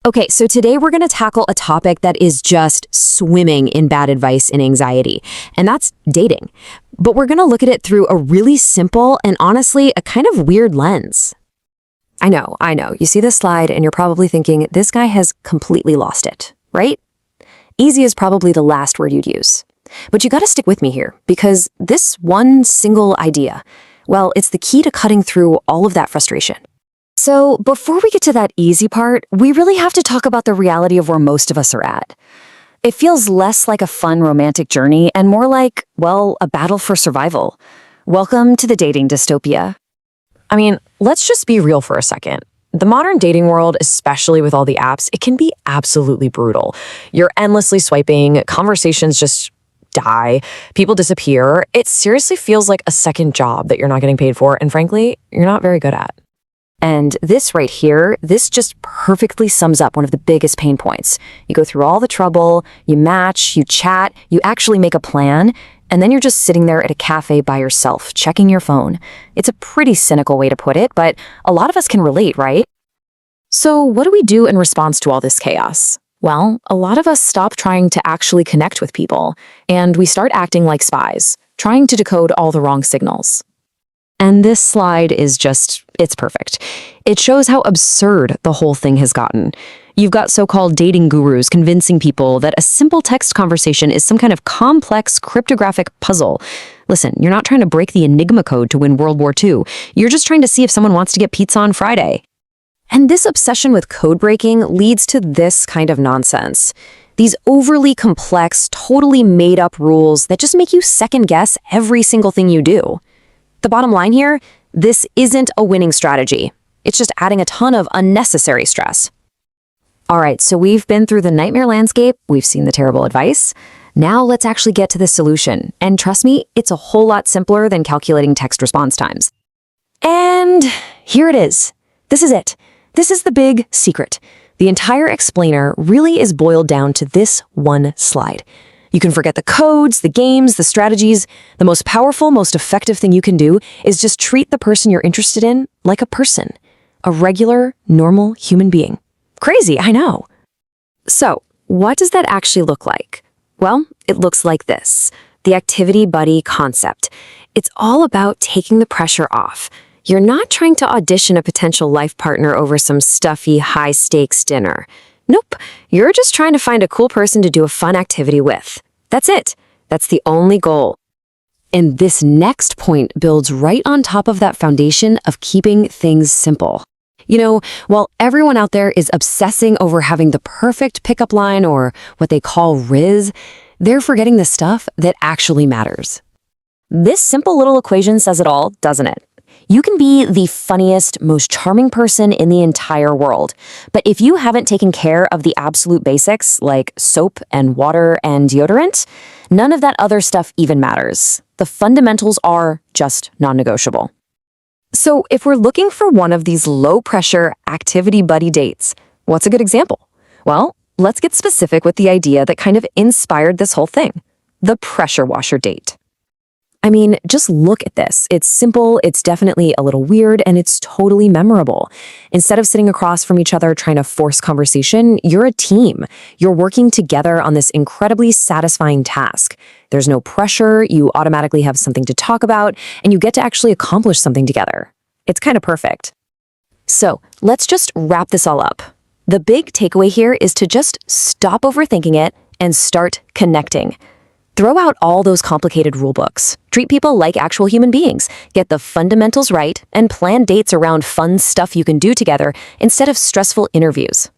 Okay, so today we're going to tackle a topic that is just swimming in bad advice and anxiety, and that's dating. But we're going to look at it through a really simple and honestly a kind of weird lens. I know. You see this slide and you're probably thinking, this guy has completely lost it, right? Easy is probably the last word you'd use. But you got to stick with me here, because this one single idea, well, it's the key to cutting through all of that frustration. So before we get to that easy part, we really have to talk about the reality of where most of us are at. It feels less like a fun romantic journey and more like, well, a battle for survival. Welcome to the dating dystopia. I mean, let's just be real for a second. The modern dating world, especially with all the apps, it can be absolutely brutal. You're endlessly swiping, conversations just die, people disappear. It seriously feels like a second job that you're not getting paid for, and frankly, you're not very good at. And this right here, this just perfectly sums up one of the biggest pain points. You go through all the trouble, you match, you chat, you actually make a plan, and then you're just sitting there at a cafe by yourself, checking your phone. It's a pretty cynical way to put it, but a lot of us can relate, right? So what do we do in response to all this chaos? Well, a lot of us stop trying to actually connect with people, and we start acting like spies, trying to decode all the wrong signals. And this slide is it's perfect. It shows how absurd the whole thing has gotten. You've got so-called dating gurus convincing people that a simple text conversation is some kind of complex cryptographic puzzle. Listen, you're not trying to break the Enigma code to win World War II. You're just trying to see if someone wants to get pizza on Friday. And this obsession with code breaking leads to this kind of nonsense. These overly complex, totally made-up rules that just make you second-guess every single thing you do. The bottom line here, this isn't a winning strategy. It's just adding a ton of unnecessary stress. All right, so we've been through the nightmare landscape, we've seen the terrible advice. Now let's actually get to the solution. And trust me, it's a whole lot simpler than calculating text response times. And here it is. This is it. This is the big secret. The entire explainer really is boiled down to this one slide. You can forget the codes, the games, the strategies. The most powerful, most effective thing you can do is just treat the person you're interested in like a person, a regular, normal human being. Crazy, I know. So, what does that actually look like? Well, it looks like this, the activity buddy concept. It's all about taking the pressure off. You're not trying to audition a potential life partner over some stuffy, high-stakes dinner. Nope, you're just trying to find a cool person to do a fun activity with. That's it. That's the only goal. And this next point builds right on top of that foundation of keeping things simple. You know, while everyone out there is obsessing over having the perfect pickup line or what they call riz, they're forgetting the stuff that actually matters. This simple little equation says it all, doesn't it? You can be the funniest, most charming person in the entire world, but if you haven't taken care of the absolute basics, like soap and water and deodorant, none of that other stuff even matters. The fundamentals are just non-negotiable. So if we're looking for one of these low-pressure activity buddy dates, what's a good example? Well, let's get specific with the idea that kind of inspired this whole thing, the pressure washer date. I mean, just look at this. It's simple, it's definitely a little weird, and it's totally memorable. Instead of sitting across from each other trying to force conversation, you're a team. You're working together on this incredibly satisfying task. There's no pressure, you automatically have something to talk about, and you get to actually accomplish something together. It's kind of perfect. So, let's just wrap this all up. The big takeaway here is to just stop overthinking it and start connecting. Throw out all those complicated rule books. Treat people like actual human beings. Get the fundamentals right and plan dates around fun stuff you can do together instead of stressful interviews.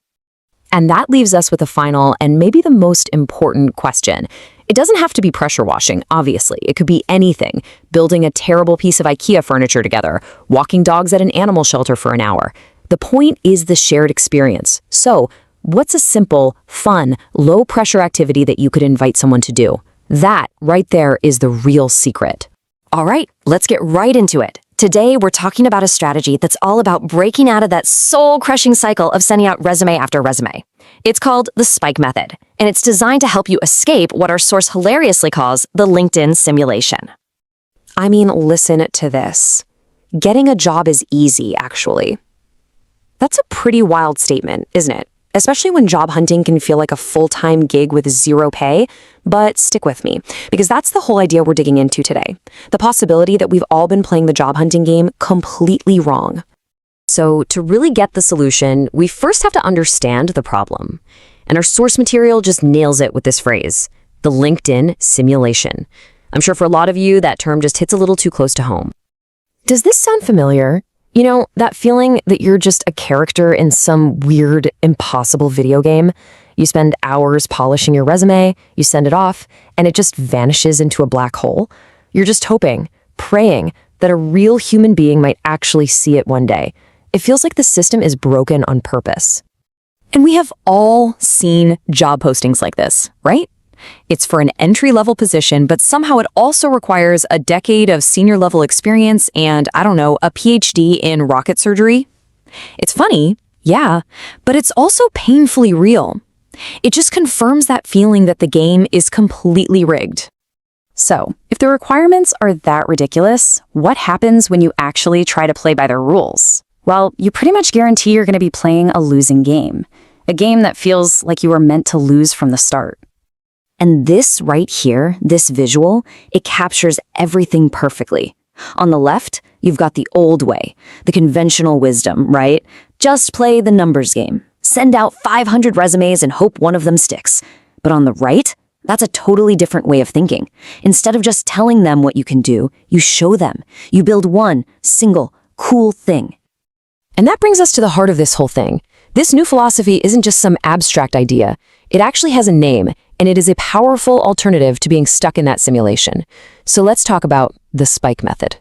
And that leaves us with the final and maybe the most important question. It doesn't have to be pressure washing, obviously. It could be anything. Building a terrible piece of IKEA furniture together, walking dogs at an animal shelter for an hour. The point is the shared experience. So, what's a simple, fun, low-pressure activity that you could invite someone to do? That right there is the real secret. All right, let's get right into it. Today, we're talking about a strategy that's all about breaking out of that soul-crushing cycle of sending out resume after resume. It's called the Spike Method, and it's designed to help you escape what our source hilariously calls the LinkedIn simulation. I mean, listen to this. Getting a job is easy, actually. That's a pretty wild statement, isn't it? especially when job hunting can feel like a full-time gig with zero pay. But stick with me, because that's the whole idea we're digging into today. The possibility that we've all been playing the job hunting game completely wrong. So to really get the solution, we first have to understand the problem. And our source material just nails it with this phrase, the LinkedIn simulation. I'm sure for a lot of you, that term just hits a little too close to home. Does this sound familiar? You know, that feeling that you're just a character in some weird, impossible video game? You spend hours polishing your resume, you send it off, and it just vanishes into a black hole. You're just hoping, praying that a real human being might actually see it one day. It feels like the system is broken on purpose. And we have all seen job postings like this, right? It's for an entry-level position, but somehow it also requires a decade of senior-level experience and, I don't know, a PhD in rocket surgery. It's funny, yeah, but it's also painfully real. It just confirms that feeling that the game is completely rigged. So, if the requirements are that ridiculous, what happens when you actually try to play by their rules? Well, you pretty much guarantee you're going to be playing a losing game. A game that feels like you were meant to lose from the start. And this right here, this visual, it captures everything perfectly. On the left, you've got the old way, the conventional wisdom, right? Just play the numbers game. Send out 500 resumes and hope one of them sticks. But on the right, that's a totally different way of thinking. Instead of just telling them what you can do, you show them. You build one single, cool thing. And that brings us to the heart of this whole thing. This new philosophy isn't just some abstract idea. It actually has a name, and it is a powerful alternative to being stuck in that simulation. So let's talk about the spike method.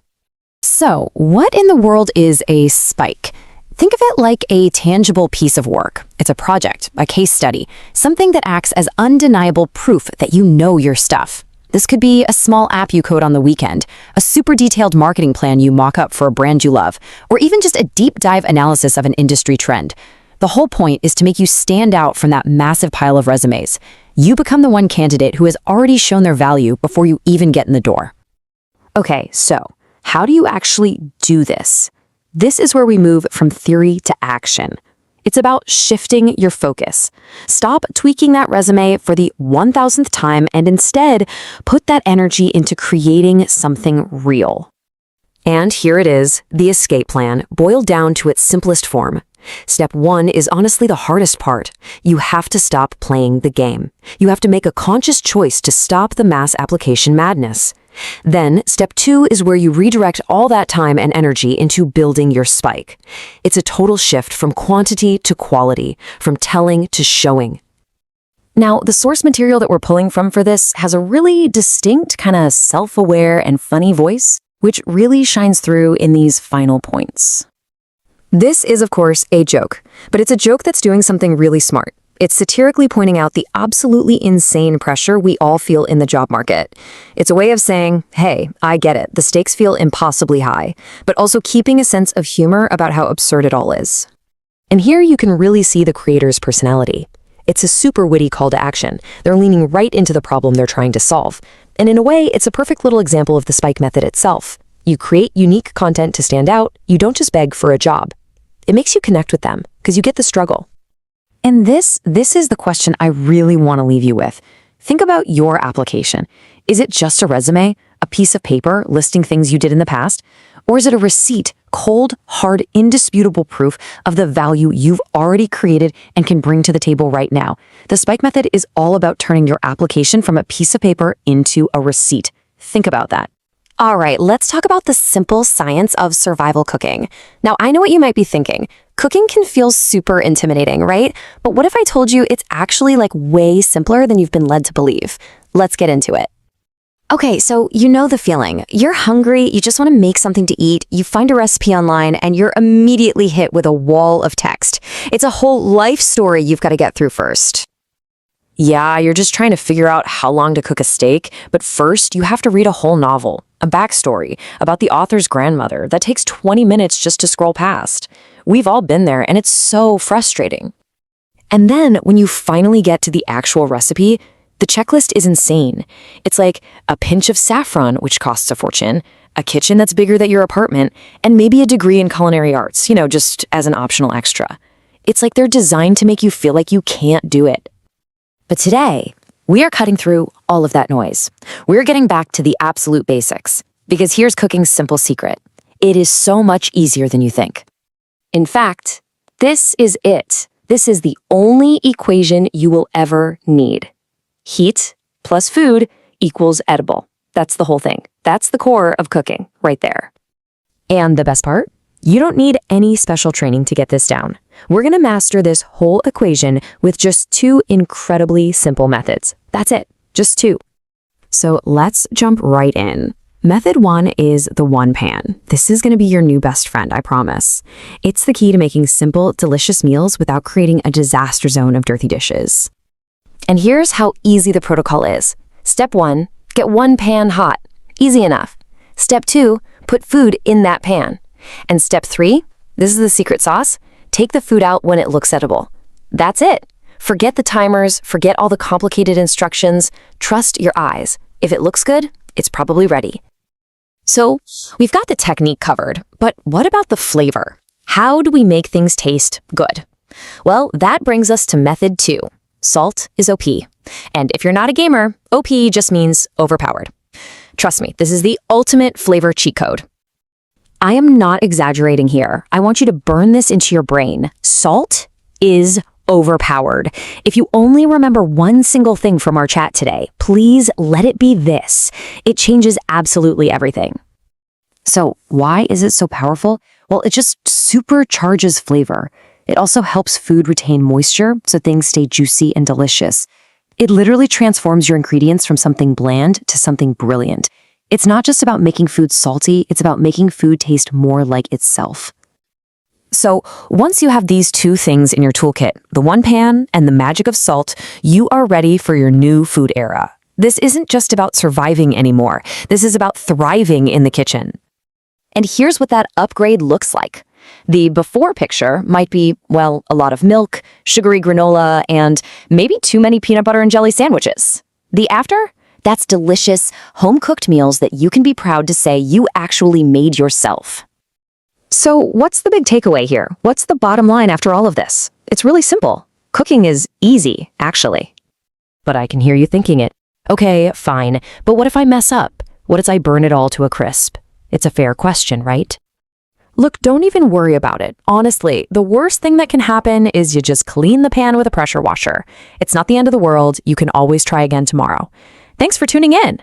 So, what in the world is a spike? Think of it like a tangible piece of work. It's a project, a case study, something that acts as undeniable proof that you know your stuff. This could be a small app you code on the weekend, a super detailed marketing plan you mock up for a brand you love, or even just a deep dive analysis of an industry trend. The whole point is to make you stand out from that massive pile of resumes. You become the one candidate who has already shown their value before you even get in the door. Okay, so how do you actually do this? This is where we move from theory to action. It's about shifting your focus. Stop tweaking that resume for the 1000th time and instead put that energy into creating something real. And here it is, the escape plan, boiled down to its simplest form. Step 1 is honestly the hardest part. You have to stop playing the game. You have to make a conscious choice to stop the mass application madness. Then, step 2 is where you redirect all that time and energy into building your spike. It's a total shift from quantity to quality, from telling to showing. Now, the source material that we're pulling from for this has a really distinct, kind of self-aware and funny voice, which really shines through in these final points. This is, of course, a joke, but it's a joke that's doing something really smart. It's satirically pointing out the absolutely insane pressure we all feel in the job market. It's a way of saying, hey, I get it, the stakes feel impossibly high, but also keeping a sense of humor about how absurd it all is. And here you can really see the creator's personality. It's a super witty call to action. They're leaning right into the problem they're trying to solve. And in a way, it's a perfect little example of the spike method itself. You create unique content to stand out, you don't just beg for a job. It makes you connect with them, because you get the struggle. And this is the question I really want to leave you with. Think about your application. Is it just a resume, a piece of paper listing things you did in the past? Or is it a receipt, cold, hard, indisputable proof of the value you've already created and can bring to the table right now? The spike method is all about turning your application from a piece of paper into a receipt. Think about that. All right, let's talk about the simple science of survival cooking. Now, I know what you might be thinking. Cooking can feel super intimidating, right? But what if I told you it's actually like way simpler than you've been led to believe? Let's get into it. Okay, so you know the feeling. You're hungry, you just want to make something to eat, you find a recipe online, and you're immediately hit with a wall of text. It's a whole life story you've got to get through first. Yeah, you're just trying to figure out how long to cook a steak, but first you have to read a whole novel, a backstory about the author's grandmother that takes 20 minutes just to scroll past. We've all been there, and it's so frustrating. And then when you finally get to the actual recipe, the checklist is insane. It's like a pinch of saffron, which costs a fortune, a kitchen that's bigger than your apartment, and maybe a degree in culinary arts, just as an optional extra. It's like they're designed to make you feel like you can't do it. But today, we are cutting through all of that noise. We're getting back to the absolute basics, because here's cooking's simple secret. It is so much easier than you think. In fact, this is it. This is the only equation you will ever need. Heat plus food equals edible. That's the whole thing. That's the core of cooking right there. And the best part? You don't need any special training to get this down. We're going to master this whole equation with just 2 incredibly simple methods. That's it, just 2. So let's jump right in. Method 1 is the one pan. This is going to be your new best friend, I promise. It's the key to making simple, delicious meals without creating a disaster zone of dirty dishes. And here's how easy the protocol is. Step 1, get one pan hot. Easy enough. Step 2, put food in that pan. And step 3, this is the secret sauce, take the food out when it looks edible. That's it. Forget the timers, forget all the complicated instructions. Trust your eyes. If it looks good, it's probably ready. So, we've got the technique covered, but what about the flavor? How do we make things taste good? Well, that brings us to method 2. Salt is OP. And if you're not a gamer, OP just means overpowered. Trust me, this is the ultimate flavor cheat code. I am not exaggerating here. I want you to burn this into your brain. Salt is overpowered. If you only remember one single thing from our chat today, please let it be this. It changes absolutely everything. So why is it so powerful? Well, it just supercharges flavor. It also helps food retain moisture so things stay juicy and delicious. It literally transforms your ingredients from something bland to something brilliant. It's not just about making food salty, it's about making food taste more like itself. So once you have these 2 things in your toolkit, the one pan and the magic of salt, you are ready for your new food era. This isn't just about surviving anymore. This is about thriving in the kitchen. And here's what that upgrade looks like. The before picture might be, well, a lot of milk, sugary granola, and maybe too many peanut butter and jelly sandwiches. The after? That's delicious, home-cooked meals that you can be proud to say you actually made yourself. So what's the big takeaway here? What's the bottom line after all of this? It's really simple. Cooking is easy, actually. But I can hear you thinking it. Okay, fine, but what if I mess up? What if I burn it all to a crisp? It's a fair question, right? Look, don't even worry about it. Honestly, the worst thing that can happen is you just clean the pan with a pressure washer. It's not the end of the world. You can always try again tomorrow. Thanks for tuning in.